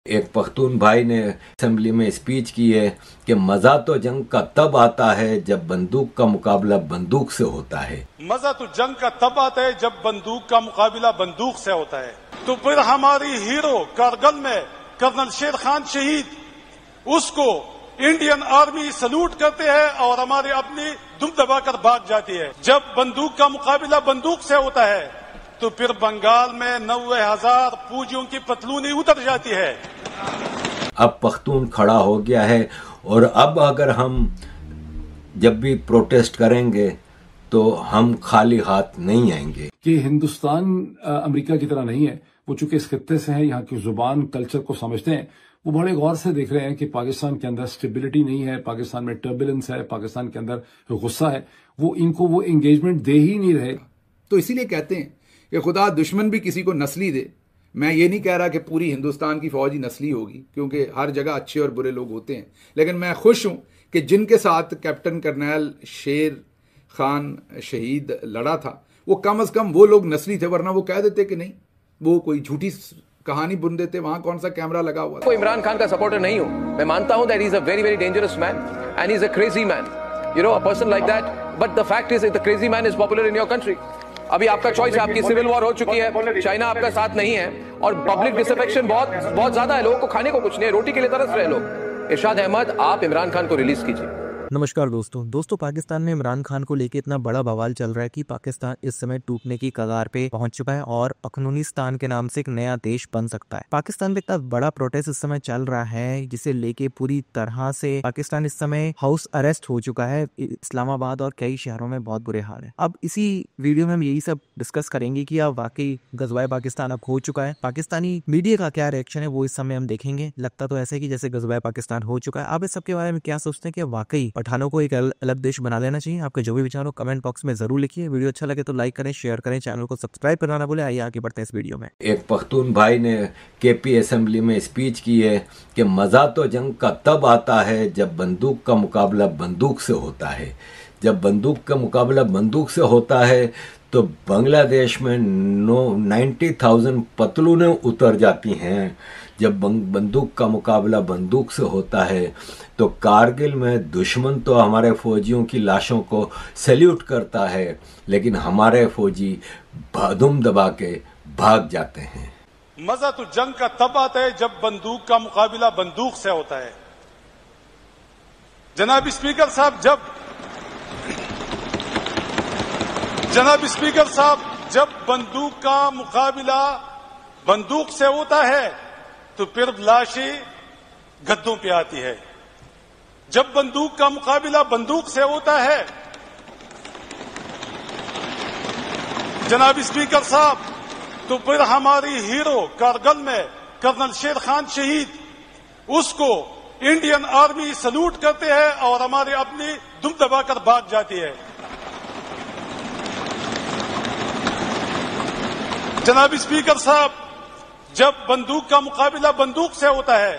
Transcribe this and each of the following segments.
एक पख्तून भाई ने असेंबली में स्पीच की है कि मजा तो जंग का तब आता है जब बंदूक का मुकाबला बंदूक से होता है। मजा तो जंग का तब आता है जब बंदूक का मुकाबला बंदूक से होता है। तो फिर हमारी हीरो कारगिल में कर्नल शेर खान शहीद, उसको इंडियन आर्मी सल्यूट करते हैं और हमारी अपनी दुम दबाकर भाग जाती है। जब बंदूक का मुकाबला बंदूक से होता है तो फिर बंगाल में 90,000 फौजियों की पतलूनी उतर जाती है। अब पख्तून खड़ा हो गया है और अब अगर हम जब भी प्रोटेस्ट करेंगे तो हम खाली हाथ नहीं आएंगे। कि हिंदुस्तान अमेरिका की तरह नहीं है। वो चूंकि इस खित्ते से हैं, यहाँ की जुबान कल्चर को समझते हैं, वो बड़े गौर से देख रहे हैं कि पाकिस्तान के अंदर स्टेबिलिटी नहीं है, पाकिस्तान में टर्बुलेंस है, पाकिस्तान के अंदर गुस्सा है। वो इनको वो एंगेजमेंट दे ही नहीं रहे। तो इसीलिए कहते हैं कि खुदा दुश्मन भी किसी को नस्ली दे। मैं ये नहीं कह रहा कि पूरी हिंदुस्तान की फौज ही नस्ली होगी, क्योंकि हर जगह अच्छे और बुरे लोग होते हैं, लेकिन मैं खुश हूं कि जिनके साथ कैप्टन कर्नल शेर खान शहीद लड़ा था वो कम अज कम वो लोग नस्ली थे, वरना वो कह देते कि नहीं, वो कोई झूठी कहानी बुन देते। वहां कौन सा कैमरा लगा हुआ था। इमरान खान का सपोर्टर नहीं हूं, मैं मानता हूं that he is a very very dangerous man and he is a crazy man, you know, a person like that, but the fact is the crazy man is popular in your country. अभी आपका choice है, आपकी civil war हो चुकी है, China आपका साथ नहीं है और पब्लिक डिसअफेक्शन बहुत ज्यादा है, लोगों को खाने को कुछ नहीं है, रोटी के लिए तरस रहे लोग। इरशाद अहमद, आप इमरान खान को रिलीज कीजिए। नमस्कार दोस्तों, पाकिस्तान में इमरान खान को लेकर इतना बड़ा बवाल चल रहा है कि पाकिस्तान इस समय टूटने की कगार पे पहुंच चुका है और अखनूनिस्तान के नाम से एक नया देश बन सकता है। पाकिस्तान में इतना बड़ा प्रोटेस्ट इस समय चल रहा है जिसे लेके पूरी तरह से पाकिस्तान इस समय हाउस अरेस्ट हो चुका है। इस्लामाबाद और कई शहरों में बहुत बुरे हाल है। अब इसी वीडियो में हम यही सब डिस्कस करेंगे कि अब वाकई गजवाए पाकिस्तान अब हो चुका है। पाकिस्तानी मीडिया का क्या रिएक्शन है वो इस समय हम देखेंगे। लगता तो ऐसे ही कि जैसे गजवाए पाकिस्तान हो चुका है। आप इस सबके बारे में क्या सोचते हैं कि वाकई पठानों को एक अलग देश बना लेना चाहिए? आपके जो भी विचार हो कमेंट बॉक्स में जरूर लिखिए। वीडियो अच्छा लगे तो लाइक करें, शेयर करें, चैनल को सब्सक्राइब करना ना भूलें। आइए आगे बढ़ते हैं इस वीडियो में। एक पख्तून भाई ने केपी असेंबली में स्पीच की है कि मजा तो जंग का तब आता है जब बंदूक का मुकाबला बंदूक से होता है। जब बंदूक का मुकाबला बंदूक से होता है तो बांग्लादेश में 90,000 पतलूनें उतर जाती हैं। जब बंदूक का मुकाबला बंदूक से होता है तो कारगिल में दुश्मन तो हमारे फौजियों की लाशों को सैल्यूट करता है, लेकिन हमारे फौजी दुम दबा के भाग जाते हैं। मजा तो जंग का तब आता है जब बंदूक का मुकाबला बंदूक से होता है। जनाब स्पीकर साहब, जब बंदूक का मुकाबला बंदूक से होता है तो फिर लाशें गद्दों पे आती है। जब बंदूक का मुकाबला बंदूक से होता है, जनाब स्पीकर साहब, तो फिर हमारी हीरो कारगिल में कर्नल शेर खान शहीद, उसको इंडियन आर्मी सल्यूट करते हैं और हमारी अपनी दुम दबाकर भाग जाती है। जनाब स्पीकर साहब, जब बंदूक का मुकाबला बंदूक से होता है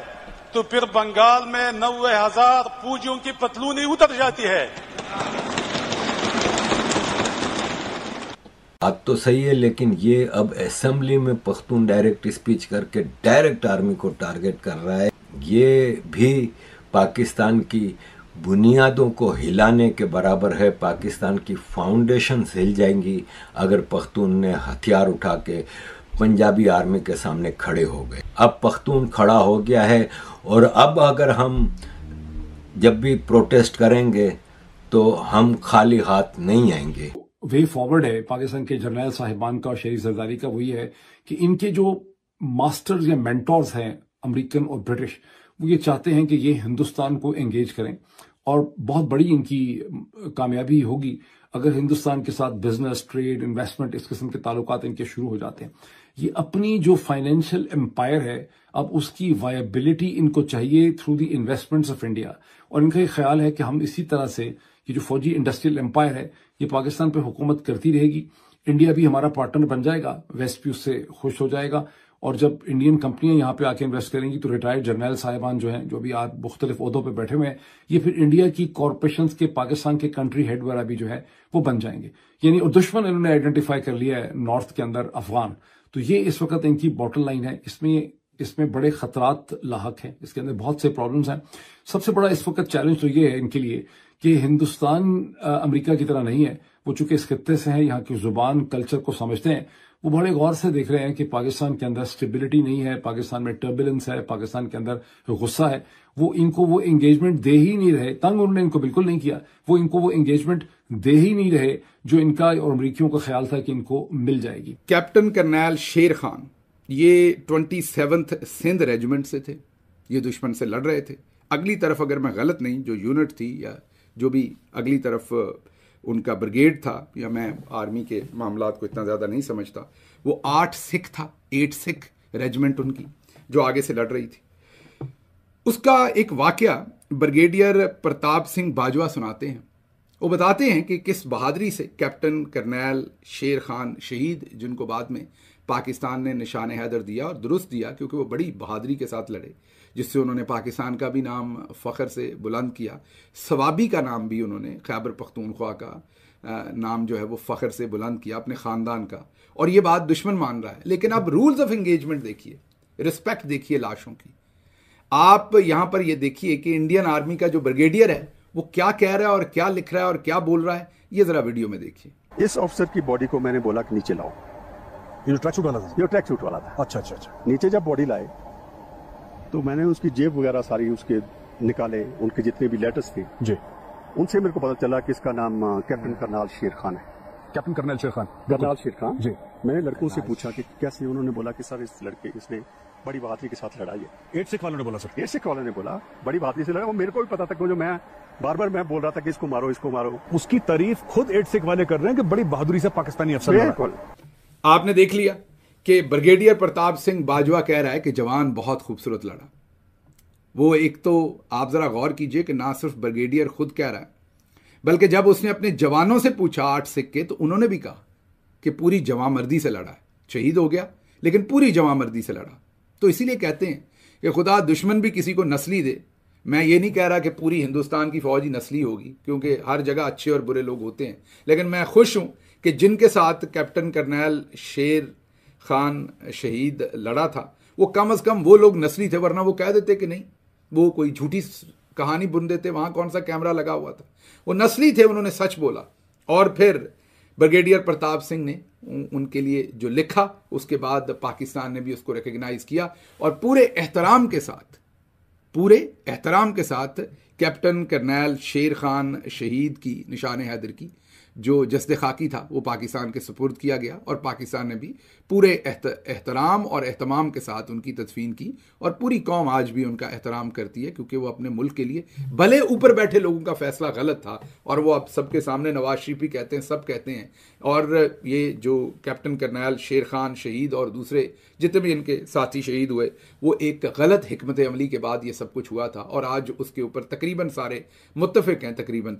तो फिर बंगाल में 90,000 फौजियों की पतलूनी उतर जाती है। बात तो सही है, लेकिन ये अब असेंबली में पख्तून डायरेक्ट स्पीच करके डायरेक्ट आर्मी को टारगेट कर रहा है। ये भी पाकिस्तान की बुनियादों को हिलाने के बराबर है। पाकिस्तान की फाउंडेशन हिल जाएंगी अगर पख्तून ने हथियार उठा के पंजाबी आर्मी के सामने खड़े हो गए। अब पख्तून खड़ा हो गया है और अब अगर हम जब भी प्रोटेस्ट करेंगे तो हम खाली हाथ नहीं आएंगे। वे फॉरवर्ड है पाकिस्तान के जर्नैल साहिबान का और शरीफ जरदारी का वही है कि इनके जो मास्टर्स या मेंटोर्स हैं अमेरिकन और ब्रिटिश, वो ये चाहते हैं कि ये हिंदुस्तान को एंगेज करें और बहुत बड़ी इनकी कामयाबी होगी अगर हिंदुस्तान के साथ बिजनेस, ट्रेड, इन्वेस्टमेंट, इस किस्म के ताल्लुकात इनके शुरू हो जाते हैं। ये अपनी जो फाइनेंशियल एम्पायर है, अब उसकी वायबिलिटी इनको चाहिए through the investments of India. और इनका ये ख्याल है कि हम इसी तरह से ये जो फौजी इंडस्ट्रियल एम्पायर है ये पाकिस्तान पे हुकूमत करती रहेगी। इंडिया भी हमारा पार्टनर बन जाएगा, वेस्ट भी उससे खुश हो जाएगा। और जब इंडियन कंपनियां यहाँ पे आके इन्वेस्ट करेंगी तो रिटायर्ड जर्नैल साहिबान जो हैं, जो भी आज मुख्तलिफ ओहदों पे बैठे हुए हैं, ये फिर इंडिया की कॉरपोरेशंस के पाकिस्तान के कंट्री हेड वगैरह भी जो है वो बन जाएंगे। यानी और दुश्मन इन्होंने आइडेंटिफाई कर लिया है नॉर्थ के अंदर, अफगान। तो ये इस वक्त इनकी बॉटल लाइन है। इसमें इसमें बड़े खतरात लाहक हैं, इसके अंदर बहुत से प्रॉब्लम्स हैं। सबसे बड़ा इस वक्त चैलेंज तो ये है इनके लिए कि हिंदुस्तान अमेरिका की तरह नहीं है। वो चूंकि इस खित्ते से हैं, यहाँ की जुबान कल्चर को समझते हैं, वो बड़े गौर से देख रहे हैं कि पाकिस्तान के अंदर स्टेबिलिटी नहीं है, पाकिस्तान में टर्बुलेंस है, पाकिस्तान के अंदर गुस्सा है। वो इनको वो एंगेजमेंट दे ही नहीं रहे। तंग उन्होंने इनको बिल्कुल नहीं किया, वो इनको वो एंगेजमेंट दे ही नहीं रहे जो इनका और अमरीकियों का ख्याल था कि इनको मिल जाएगी। कैप्टन कर्नल शेर खान ये 27th सिंध रेजिमेंट से थे, ये दुश्मन से लड़ रहे थे। अगली तरफ अगर मैं गलत नहीं, जो यूनिट थी या जो भी अगली तरफ उनका ब्रिगेड था, या मैं आर्मी के मामलात को इतना ज़्यादा नहीं समझता, वो 8 सिख था, 8 सिख रेजिमेंट उनकी जो आगे से लड़ रही थी। उसका एक वाकया ब्रिगेडियर प्रताप सिंह बाजवा सुनाते हैं। वो बताते हैं कि किस बहादुरी से कैप्टन कर्नल शेर खान शहीद, जिनको बाद में पाकिस्तान ने निशान हैदर दिया और दुरुस्त दिया क्योंकि वो बड़ी बहादुरी के साथ लड़े, जिससे उन्होंने पाकिस्तान का भी नाम फ़ख्र से बुलंद किया, सवाबी का नाम भी उन्होंने, खैबर पख्तूनख्वा का नाम जो है वो फ़ख्र से बुलंद किया अपने ख़ानदान का। और ये बात दुश्मन मान रहा है। लेकिन अब रूल्स ऑफ एंगेजमेंट देखिए, रिस्पेक्ट देखिए लाशों की। आप यहाँ पर ये देखिए कि इंडियन आर्मी का जो ब्रिगेडियर है वो क्या कह रहा है और क्या लिख रहा है और क्या बोल रहा है, ये ज़रा वीडियो में देखिए। इस ऑफिसर की बॉडी को मैंने बोला कि नीचे लाओ। ये ट्रैक सूट वाला था? ये ट्रैक सूट वाला था। अच्छा अच्छा अच्छा। नीचे जब बॉडी लाए तो मैंने उसकी जेब वगैरह सारी उसके निकाले, उनके जितने भी लेटर्स थे जी, उनसे मेरे को पता चला कि इसका नाम कैप्टन कर्नल शेर खान है। कैप्टन कर्नल शेर खान, कर्नल शेर खान जी। मैंने लड़कों से पूछा कि कैसे, उन्होंने बोला कि सर इस लड़के इसने बड़ी बहादुरी के साथ लड़ा है। 8 सिख वालों ने बोला सर? 8 सिख वालों ने बोला बड़ी बहादुरी से लड़ा। वो मेरे को भी पता था कि जो मैं बार बार मैं बोल रहा था कि इसको मारो इसको मारो। उसकी तारीफ खुद 8 सिख वाले कर रहे हैं कि बड़ी बहादुरी से पाकिस्तानी अफसर। बिल्कुल। आपने देख लिया कि ब्रिगेडियर प्रताप सिंह बाजवा कह रहा है कि जवान बहुत खूबसूरत लड़ा। वो एक तो आप जरा गौर कीजिए कि ना सिर्फ ब्रिगेडियर खुद कह रहा है, बल्कि जब उसने अपने जवानों से पूछा 8 सिख के, तो उन्होंने भी कहा कि पूरी जवामर्दी से लड़ा है। शहीद हो गया लेकिन पूरी जवामर्दी से लड़ा। तो इसीलिए कहते हैं कि खुदा दुश्मन भी किसी को नस्ली दे। मैं ये नहीं कह रहा कि पूरी हिंदुस्तान की फौज ही नस्ली होगी, क्योंकि हर जगह अच्छे और बुरे लोग होते हैं। लेकिन मैं खुश हूं कि जिनके साथ कैप्टन कर्नल शेर खान शहीद लड़ा था, वो कम अज़ कम वो लोग नस्ली थे, वरना वो कह देते कि नहीं, वो कोई झूठी कहानी बुन देते, वहाँ कौन सा कैमरा लगा हुआ था। वो नस्ली थे, उन्होंने सच बोला। और फिर ब्रिगेडियर प्रताप सिंह ने उनके लिए जो लिखा, उसके बाद पाकिस्तान ने भी उसको रिकग्नाइज किया और पूरे एहतराम के साथ कैप्टन कर्नल शेर खान शहीद की निशान हैदर की जो जस्द खाकी था वो पाकिस्तान के सुपुर्द किया गया। और पाकिस्तान ने भी पूरे एहतराम और एहतमाम के साथ उनकी तदफीन की। और पूरी कौम आज भी उनका एहतराम करती है, क्योंकि वो अपने मुल्क के लिए, भले ऊपर बैठे लोगों का फैसला गलत था और वो अब सबके सामने, नवाज शरीफ भी कहते हैं, सब कहते हैं, और ये जो कैप्टन कर्नल शेर खान शहीद और दूसरे जितने भी इनके साथी शहीद हुए, वो एक गलत हिकमत अमली के बाद ये सब कुछ हुआ था। और आज उसके ऊपर तकरीबन सारे मुत्तफिक हैं, तकरीबन।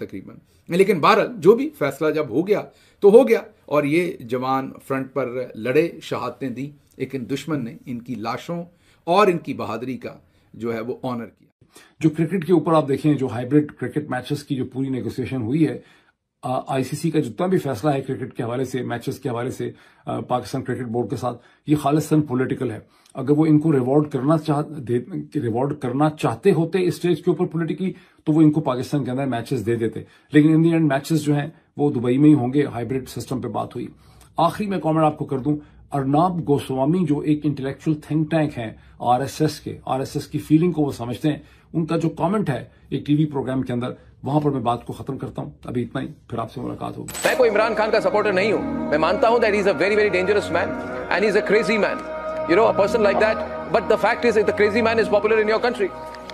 लेकिन बहरहाल जो भी फैसला जब हो गया तो हो गया, और ये जवान फ्रंट पर लड़े, शहादतें दी, लेकिन दुश्मन ने इनकी लाशों और इनकी बहादुरी का जो है वो ऑनर किया। जो क्रिकेट के ऊपर आप देखें, जो हाइब्रिड क्रिकेट मैचेस की जो पूरी नेगोशिएशन हुई है, आईसीसी का जितना भी फैसला है क्रिकेट के हवाले से, मैचेस के हवाले से पाकिस्तान क्रिकेट बोर्ड के साथ, ये खालिस्तान पॉलिटिकल है। अगर वो इनको रिवॉर्ड करना चाहते होते इस स्टेज के ऊपर पॉलिटिकली, तो वो इनको पाकिस्तान के अंदर मैचेस दे देते। लेकिन इन दी एंड मैचेस जो हैं वो दुबई में ही होंगे। हाइब्रिड सिस्टम पे बात हुई। आखिरी में कमेंट आपको कर दूं, अर्नब गोस्वामी जो एक इंटेलेक्चुअल थिंक टैंक है आरएसएस की फीलिंग को वो समझते हैं, उनका जो कमेंट है एक टीवी प्रोग्राम के अंदर, वहां पर मैं बात को खत्म करता हूं। अभी इतना ही, फिर आपसे मुलाकात होगी। मैं कोई इमरान खान का सपोर्टर नहीं हूं। मैं मानता हूं that he is a very very dangerous man and he is a crazy man, you know, a person like that. But the fact is the crazy man is popular in your country.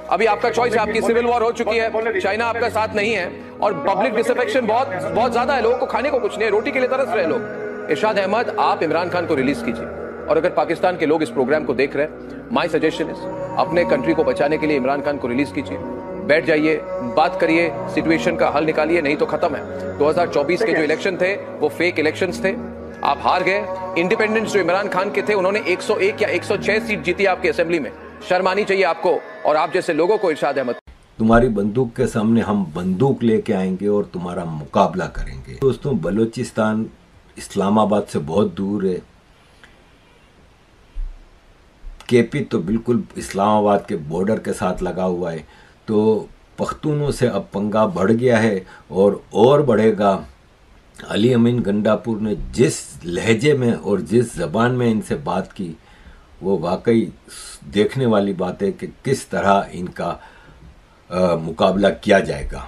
अभी आपका choice है, आपकी civil war हो चुकी है, China आपका साथ नहीं है, और पब्लिक डिसअफेक्शन बहुत ज्यादा है। लोगों को खाने को कुछ नहीं है, रोटी के लिए तरस रहे लोग। इरशाद अहमद, आप इमरान खान को रिलीज कीजिए। और अगर पाकिस्तान के लोग इस प्रोग्राम को देख रहे हैं, माय सजेशन इज, अपने कंट्री को बचाने के लिए इमरान खान को रिलीज कीजिए। बैठ जाइए, बात करिए, सिचुएशन का हल निकालिए, नहीं तो खत्म है। 2024 के जो इलेक्शन थे वो फेक इलेक्शंस थे, आप हार गए। इंडिपेंडेंस जो इमरान खान के थे, उन्होंने 101 या 106 सीट जीती आपकी असेंबली में। शर्म आनी चाहिए आपको और आप जैसे लोगों को। इरशाद अहमद, तुम्हारी बंदूक के सामने हम बंदूक लेके आएंगे और तुम्हारा मुकाबला करेंगे। दोस्तों, बलूचिस्तान इस्लामाबाद से बहुत दूर है। केपी तो बिल्कुल इस्लामाबाद के बॉर्डर के साथ लगा हुआ है, तो पख्तूनों से अब पंगा बढ़ गया है और बढ़ेगा। अली अमीन गंडापुर ने जिस लहजे में और जिस ज़बान में इनसे बात की, वो वाकई देखने वाली बात है कि किस तरह इनका मुकाबला किया जाएगा।